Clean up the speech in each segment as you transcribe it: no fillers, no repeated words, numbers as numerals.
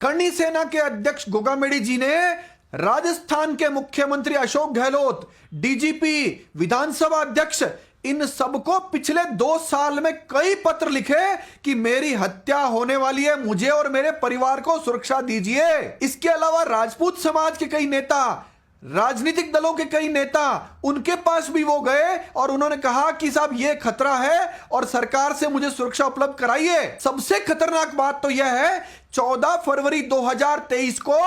करणी सेना के अध्यक्ष गोगामेडी जी ने राजस्थान के मुख्यमंत्री अशोक गहलोत, डीजीपी, विधानसभा अध्यक्ष, इन सबको पिछले 2 साल में कई पत्र लिखे कि मेरी हत्या होने वाली है, मुझे और मेरे परिवार को सुरक्षा दीजिए। इसके अलावा राजपूत समाज के कई नेता, राजनीतिक दलों के कई नेता, उनके पास भी वो गए और उन्होंने कहा कि साहब ये खतरा है और सरकार से मुझे सुरक्षा उपलब्ध कराइए। सबसे खतरनाक बात तो यह है 14 फरवरी 2023 को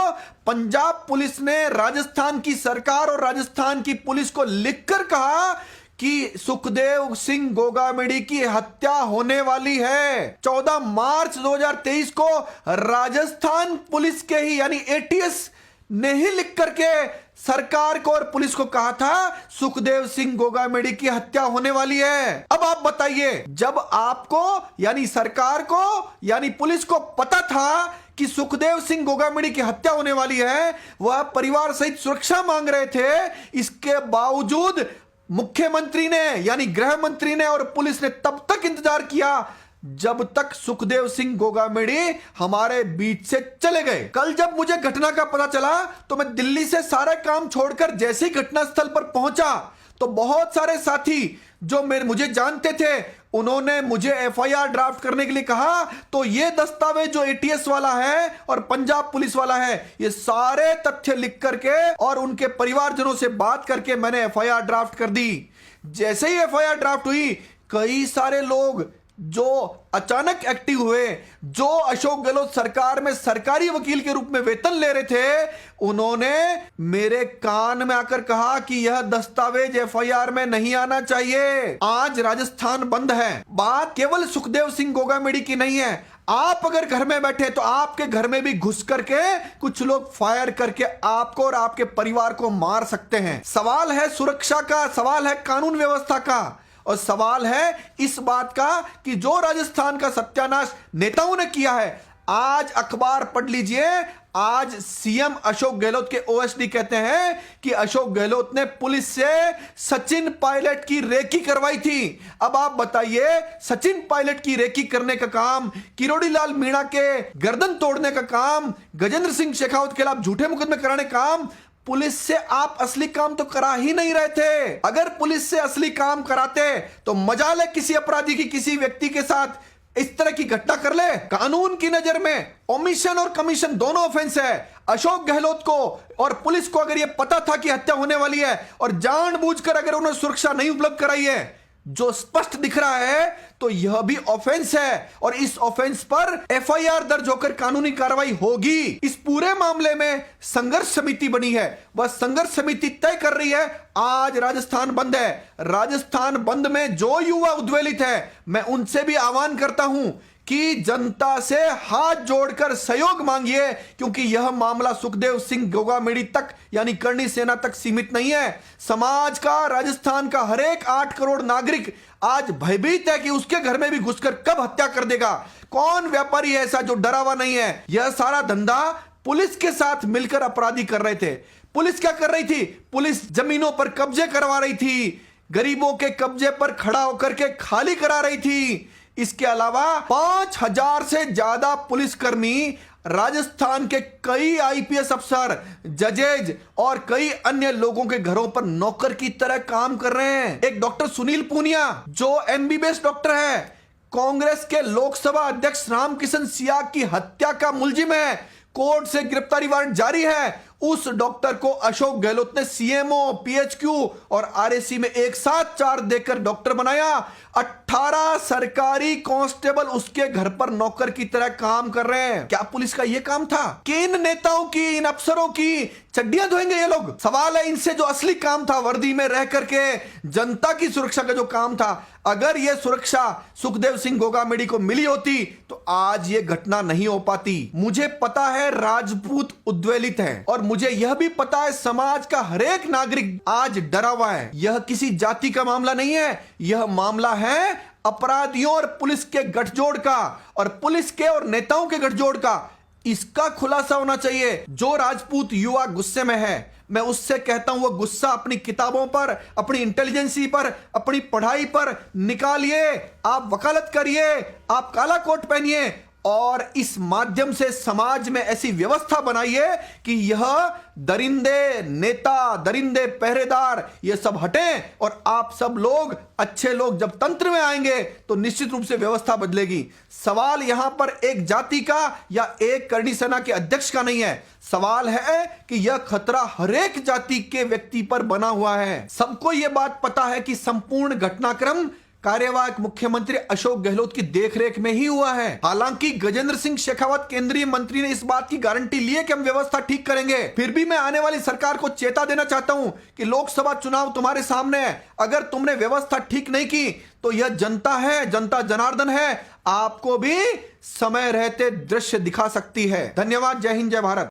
पंजाब पुलिस ने राजस्थान की सरकार और राजस्थान की पुलिस को लिखकर कहा कि सुखदेव सिंह गोगामेडी की हत्या होने वाली है। 14 मार्च 2023 को राजस्थान पुलिस के ही यानी एटीएस ने ही लिख करके सरकार को और पुलिस को कहा था सुखदेव सिंह गोगामेडी की हत्या होने वाली है। अब आप बताइए, जब आपको यानी सरकार को यानी पुलिस को पता था कि सुखदेव सिंह गोगामेडी की हत्या होने वाली है, वह परिवार सहित सुरक्षा मांग रहे थे, इसके बावजूद मुख्यमंत्री ने यानी गृह मंत्री ने और पुलिस ने तब तक इंतजार किया जब तक सुखदेव सिंह गोगामेडी हमारे बीच से चले गए। कल जब मुझे घटना का पता चला तो मैं दिल्ली से सारा काम छोड़कर जैसे ही घटनास्थल पर पहुंचा तो बहुत सारे साथी जो मुझे जानते थे उन्होंने मुझे एफआईआर ड्राफ्ट करने के लिए कहा। तो ये दस्तावेज जो एटीएस वाला है और पंजाब पुलिस वाला है, ये सारे तथ्य लिख करके और उनके परिवारजनों से बात करके मैंने एफआईआर ड्राफ्ट कर दी। जैसे ही एफआईआर ड्राफ्ट हुई, कई सारे लोग जो अचानक एक्टिव हुए, जो अशोक गहलोत सरकार में सरकारी वकील के रूप में वेतन ले रहे थे, उन्होंने मेरे कान में आकर कहा कि यह दस्तावेज एफआईआर में नहीं आना चाहिए। आज राजस्थान बंद है। बात केवल सुखदेव सिंह गोगामेडी की नहीं है। आप अगर घर में बैठे तो आपके घर में भी घुस करके कुछ लोग फायर करके आपको और आपके परिवार को मार सकते हैं। सवाल है सुरक्षा का, सवाल है कानून व्यवस्था का और सवाल है इस बात का कि जो राजस्थान का सत्यानाश नेताओं ने किया है। आज अखबार पढ़ लीजिए, आज सीएम अशोक गहलोत के ओएसडी कहते हैं कि अशोक गहलोत ने पुलिस से सचिन पायलट की रेकी करवाई थी। अब आप बताइए, सचिन पायलट की रेकी करने का काम, किरोड़ी लाल मीणा के गर्दन तोड़ने का काम, गजेंद्र सिंह शेखावत के खिलाफ झूठे मुकदमे कराने का काम, पुलिस से आप असली काम तो करा ही नहीं रहे थे। अगर पुलिस से असली काम कराते तो मजाल है किसी अपराधी की किसी व्यक्ति के साथ इस तरह की घटना कर ले। कानून की नजर में ओमिशन और कमीशन दोनों ऑफेंस है। अशोक गहलोत को और पुलिस को अगर यह पता था कि हत्या होने वाली है और जानबूझकर अगर उन्होंने सुरक्षा नहीं उपलब्ध कराई है, जो स्पष्ट दिख रहा है, तो यह भी ऑफेंस है और इस ऑफेंस पर एफआईआर दर्ज होकर कानूनी कार्रवाई होगी। इस पूरे मामले में संघर्ष समिति बनी है। वह संघर्ष समिति तय कर रही है आज राजस्थान बंद है। राजस्थान बंद में जो युवा उद्वेलित है, मैं उनसे भी आह्वान करता हूं कि जनता से हाथ जोड़कर सहयोग मांगिए, क्योंकि यह मामला सुखदेव सिंह गोगामेडी तक यानी करणी सेना तक सीमित नहीं है। समाज का, राजस्थान का हर एक 8 करोड़ नागरिक आज भयभीत है कि उसके घर में भी घुसकर कब हत्या कर देगा। कौन व्यापारी है ऐसा जो डरा हुआ नहीं है? यह सारा धंधा पुलिस के साथ मिलकर अपराधी कर रहे थे। पुलिस क्या कर रही थी? पुलिस जमीनों पर कब्जे करवा रही थी, गरीबों के कब्जे पर खड़ा होकर के खाली करा रही थी। इसके अलावा 5000 से ज्यादा पुलिसकर्मी, राजस्थान के कई आईपीएस अफसर, जजेज और कई अन्य लोगों के घरों पर नौकर की तरह काम कर रहे हैं। एक डॉक्टर सुनील पूनिया जो एमबीबीएस डॉक्टर है, कांग्रेस के लोकसभा अध्यक्ष रामकिशन सियाग की हत्या का मुलजिम है, कोर्ट से गिरफ्तारी वारंट जारी है। उस डॉक्टर को अशोक गहलोत ने सीएमओ, पीएचक्यू और आरएसी में एक साथ 4 देकर डॉक्टर बनाया। 18 सरकारी कांस्टेबल उसके घर पर नौकर की तरह काम कर रहे हैं। क्या पुलिस का यह काम था कि इन नेताओं की, इन अफसरों की चड्डियां धोएंगे ये लोग? सवाल है इनसे जो असली काम था, वर्दी में रह करके जनता की सुरक्षा का जो काम था, अगर यह सुरक्षा सुखदेव सिंह गोगामेडी को मिली होती तो आज ये घटना नहीं हो पाती। मुझे पता है राजपूत उद्वेलित है और मुझे यह भी पता है समाज का हर एक नागरिक आज डरा हुआ है। यह किसी जाति का मामला नहीं है, यह मामला है अपराधियों और पुलिस के गठजोड़ का और पुलिस के और नेताओं के गठजोड़ का। इसका खुलासा होना चाहिए। जो राजपूत युवा गुस्से में है, मैं उससे कहता हूं वो गुस्सा अपनी किताबों पर, अपनी इंटेलिजेंसी पर, अपनी पढ़ाई पर निकालिए। आप वकालत करिए, आप काला कोट पहनिए और इस माध्यम से समाज में ऐसी व्यवस्था बनाइए कि यह दरिंदे नेता, दरिंदे पहरेदार ये सब हटें और आप सब लोग, अच्छे लोग जब तंत्र में आएंगे तो निश्चित रूप से व्यवस्था बदलेगी। सवाल यहां पर एक जाति का या एक करणी सेना के अध्यक्ष का नहीं है, सवाल है कि यह खतरा हरेक जाति के व्यक्ति पर बना हुआ है। सबको यह बात पता है कि संपूर्ण घटनाक्रम कार्यवाहक मुख्यमंत्री अशोक गहलोत की देखरेख में ही हुआ है। हालांकि गजेंद्र सिंह शेखावत केंद्रीय मंत्री ने इस बात की गारंटी ली है कि हम व्यवस्था ठीक करेंगे। फिर भी मैं आने वाली सरकार को चेता देना चाहता हूं कि लोकसभा चुनाव तुम्हारे सामने है। अगर तुमने व्यवस्था ठीक नहीं की तो यह जनता है, जनता जनार्दन है, आपको भी समय रहते दृश्य दिखा सकती है। धन्यवाद। जय हिंद, जय भारत।